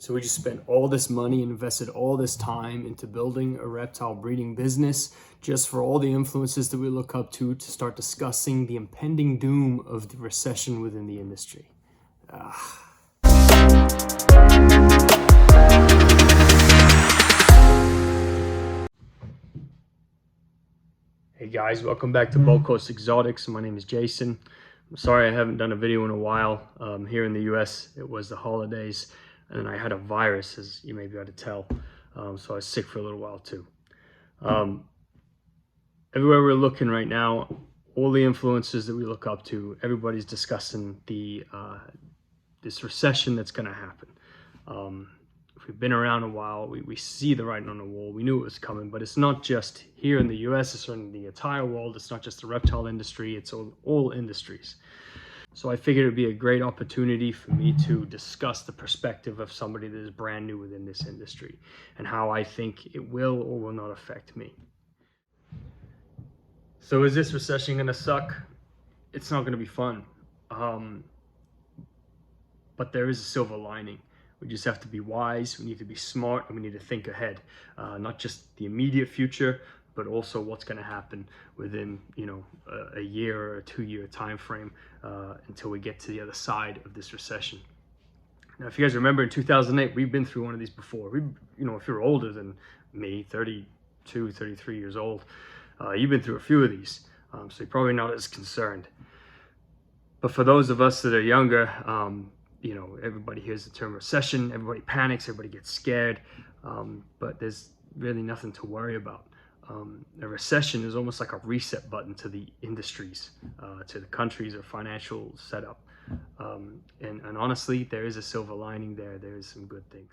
So we just spent all this money, invested all this time into building a reptile breeding business just for all the influences that we look up to start discussing the impending doom of the recession within the industry. Hey guys, welcome back to Bold Coast Exotics. My name is Jason. I'm sorry I haven't done a video in a while. Here in the US, it was the holidays, and I had a virus, as you may be able to tell. So I was sick for a little while too. Everywhere we're looking right now, all the influences that we look up to, everybody's discussing this recession that's going to happen. If we've been around a while, we see the writing on the wall. We knew it was coming, but it's not just here in the US, it's in the entire world. It's not just the reptile industry, it's all industries. So I figured it'd be a great opportunity for me to discuss the perspective of somebody that is brand new within this industry and how I think it will or will not affect me. So is this recession going to suck? It's not going to be fun. But there is a silver lining. We just have to be wise, we need to be smart, and we need to think ahead. Not just the immediate future, but also what's going to happen within, a year or a 2-year time frame until we get to the other side of this recession. Now, if you guys remember, in 2008, we've been through one of these before. If you're older than me, 32, 33 years old, you've been through a few of these, so you're probably not as concerned. But for those of us that are younger, everybody hears the term recession, everybody panics, everybody gets scared, but there's really nothing to worry about. A recession is almost like a reset button to the industries, to the countries or financial setup. And honestly, there is a silver lining there. There is some good things.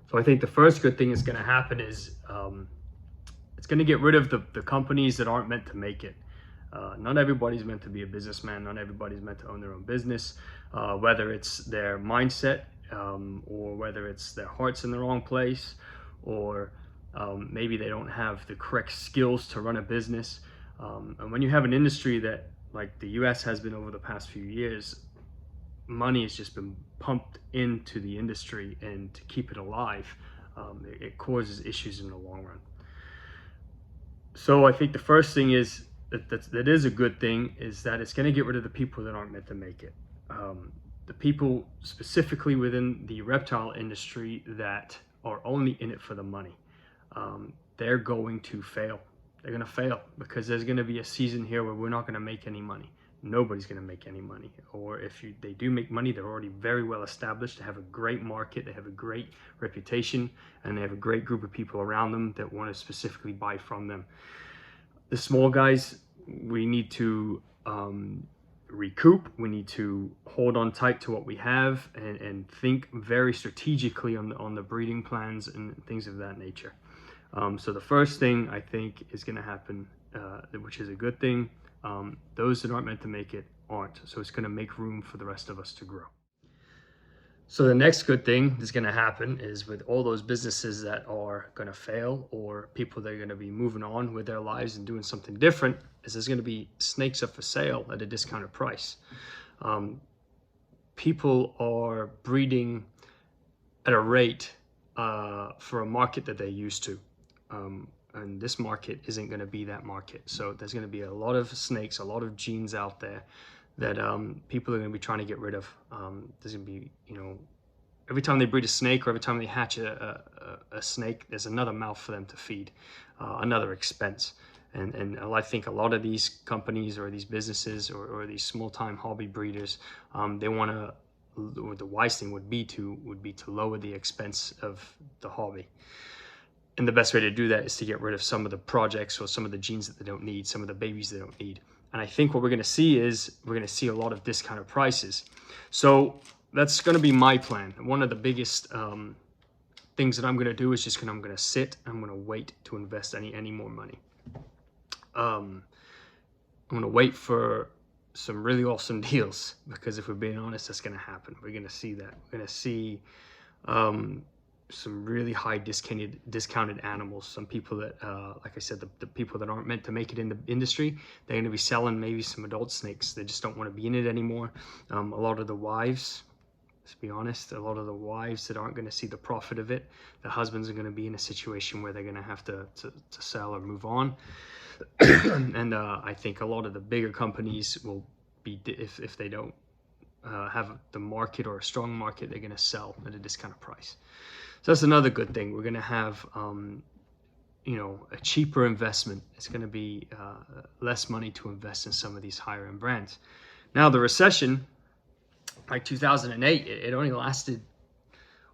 So I think the first good thing that's going to happen is it's going to get rid of the companies that aren't meant to make it. Not everybody's meant to be a businessman. Not everybody's meant to own their own business, whether it's their mindset or whether it's their heart's in the wrong place, or maybe they don't have the correct skills to run a business. And when you have an industry that, like the US has been over the past few years, money has just been pumped into the industry, and to keep it alive, it causes issues in the long run. So I think the first thing is that is a good thing, is that it's going to get rid of the people that aren't meant to make it. The people specifically within the reptile industry that are only in it for the money, they're going to fail. They're going to fail because there's going to be a season here where we're not going to make any money. Nobody's going to make any money. Or if they do make money, they're already very well established. They have a great market, they have a great reputation, and they have a great group of people around them that want to specifically buy from them. The small guys, we need to recoup. We need to hold on tight to what we have and think very strategically on the breeding plans and things of that nature. So the first thing I think is going to happen, which is a good thing, those that aren't meant to make it aren't. So it's going to make room for the rest of us to grow. So the next good thing that's going to happen is, with all those businesses that are going to fail, or people that are going to be moving on with their lives and doing something different, is there's going to be snakes up for sale at a discounted price. People are breeding at a rate for a market that they're used to. And this market isn't going to be that market. So there's going to be a lot of snakes, a lot of genes out there that people are going to be trying to get rid of. There's going to be, every time they breed a snake, or every time they hatch a snake, there's another mouth for them to feed, another expense. And I think a lot of these companies or these businesses or these small-time hobby breeders, they want to, or the wise thing would be to lower the expense of the hobby. And the best way to do that is to get rid of some of the projects or some of the genes that they don't need, some of the babies they don't need. And I think what we're going to see is a lot of discounted prices. So that's going to be my plan. One of the biggest things that I'm going to do is I'm going to sit. I'm going to wait to invest any more money. I'm going to wait for some really awesome deals, because if we're being honest, that's going to happen. We're going to see that. We're going to see some really high discounted animals. Some people that, like I said, the people that aren't meant to make it in the industry, they're going to be selling maybe some adult snakes. They just don't want to be in it anymore. A lot of the wives, Let's be honest, a lot of the wives that aren't going to see the profit of it, the husbands are going to be in a situation where they're going to have to sell or move on. And I think a lot of the bigger companies will be, if they don't have the market or a strong market, they're going to sell at a discounted price. So that's another good thing. We're going to have you know, a cheaper investment. It's going to be less money to invest in some of these higher end brands. Now the recession, like 2008, it only lasted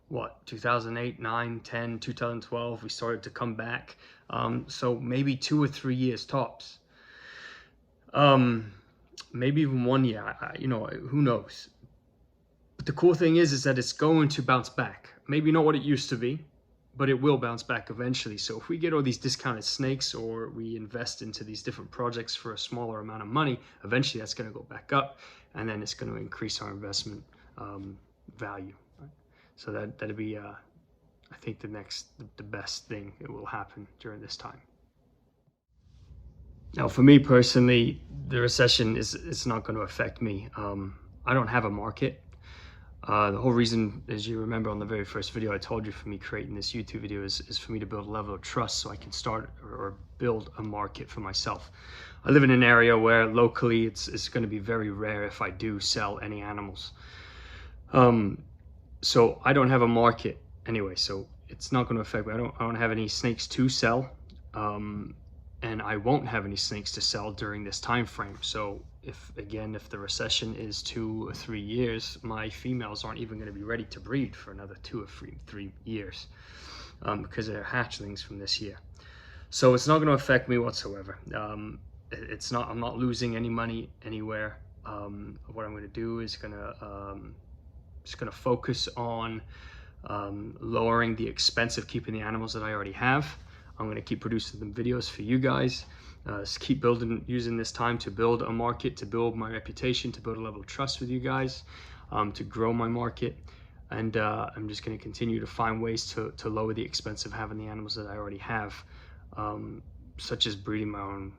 what, 2008, 9, 10, 2012, we started to come back. So maybe 2 or 3 years tops. Maybe even 1 year, you know, who knows? But the cool thing is that it's going to bounce back. Maybe not what it used to be, but it will bounce back eventually. So if we get all these discounted snakes, or we invest into these different projects for a smaller amount of money, eventually that's going to go back up, and then it's going to increase our investment value. Right? So that'd be, I think, the best thing that will happen during this time. Now, for me personally, the recession is not going to affect me. I don't have a market. The whole reason, as you remember on the very first video, I told you for me creating this YouTube video is for me to build a level of trust so I can start or build a market for myself. I live in an area where locally it's going to be very rare if I do sell any animals. So I don't have a market anyway, so it's not going to affect me. I don't have any snakes to sell. And I won't have any snakes to sell during this time frame. So if the recession is 2 or 3 years, my females aren't even going to be ready to breed for another 2 or 3 years, because they're hatchlings from this year. So it's not going to affect me whatsoever. I'm not losing any money anywhere. What I'm going to do is just going to focus on lowering the expense of keeping the animals that I already have. I'm going to keep producing them videos for you guys. Just keep using this time to build a market, to build my reputation, to build a level of trust with you guys, to grow my market. And I'm just going to continue to find ways to lower the expense of having the animals that I already have, such as breeding my own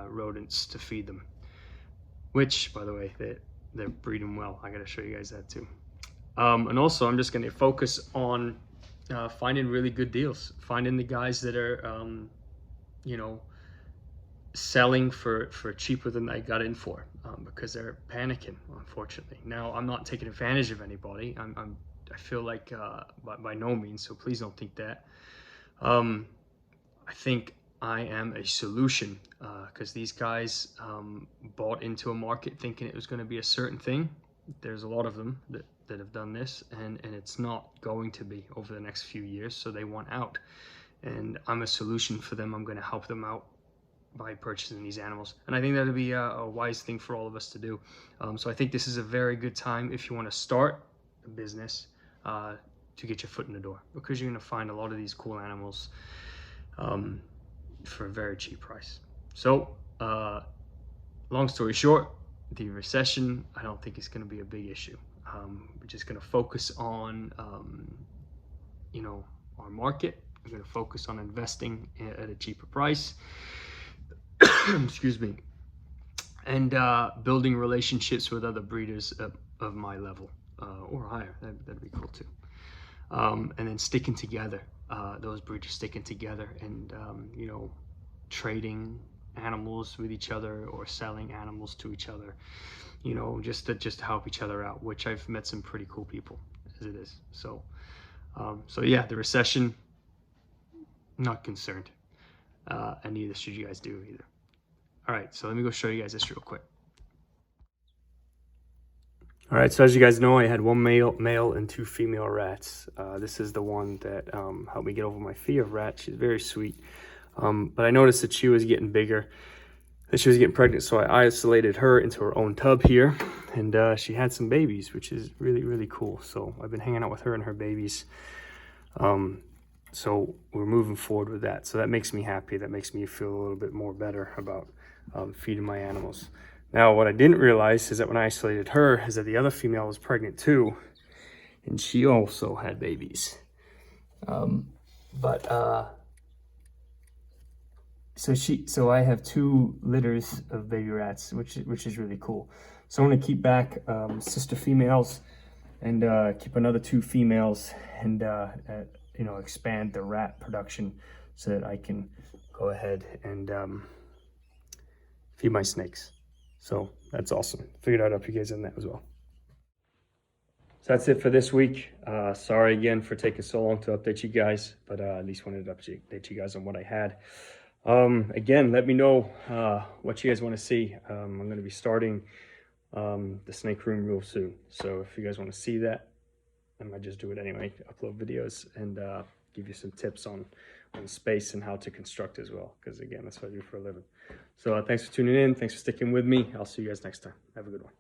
rodents to feed them. Which, by the way, they're breeding well. I got to show you guys that too. And also, I'm just going to focus on finding really good deals, finding the guys that are, you know, selling for cheaper than I got in for, because they're panicking, unfortunately. Now, I'm not taking advantage of anybody. I feel like by no means, so please don't think that. I think I am a solution, because these guys bought into a market thinking it was going to be a certain thing. There's a lot of them that have done this, and it's not going to be over the next few years, so they want out. And I'm a solution for them. I'm going to help them out by purchasing these animals, and I think that would be a wise thing for all of us to do. So I think this is a very good time if you want to start a business, to get your foot in the door, because you're going to find a lot of these cool animals for a very cheap price. So long story short, the recession, I don't think it's going to be a big issue. We're just going to focus on, you know, our market. We're going to focus on investing at a cheaper price. Excuse me. And building relationships with other breeders of my level, or higher. That'd be cool too. And then sticking together, those breeders sticking together, and you know, trading animals with each other, or selling animals to each other, you know, just to help each other out, which I've met some pretty cool people as it is. So yeah, the recession, not concerned, and neither should you guys do either. All right, so let me go show you guys this real quick. All right, so as you guys know, I had 1 male and 2 female rats. This is the one that helped me get over my fear of rats. She's very sweet. But I noticed that she was getting bigger, that she was getting pregnant, so I isolated her into her own tub here, and she had some babies, which is really, really cool. So I've been hanging out with her and her babies. So we're moving forward with that. So that makes me happy. That makes me feel a little bit more better about feeding my animals. Now, what I didn't realize is that when I isolated her, is that the other female was pregnant too, and she also had babies. So I have 2 litters of baby rats, which is really cool. So I'm gonna keep back sister females and keep another 2 females, and you know, expand the rat production so that I can go ahead and feed my snakes. So that's awesome. Figured I'd help you guys in that as well. So that's it for this week. Sorry again for taking so long to update you guys, but at least wanted to update you guys on what I had. Again, let me know what you guys want to see. I'm going to be starting the snake room real soon. So if you guys want to see that, I might just do it anyway, upload videos and give you some tips on space and how to construct as well. Because again, that's what I do for a living. So thanks for tuning in. Thanks for sticking with me. I'll see you guys next time. Have a good one.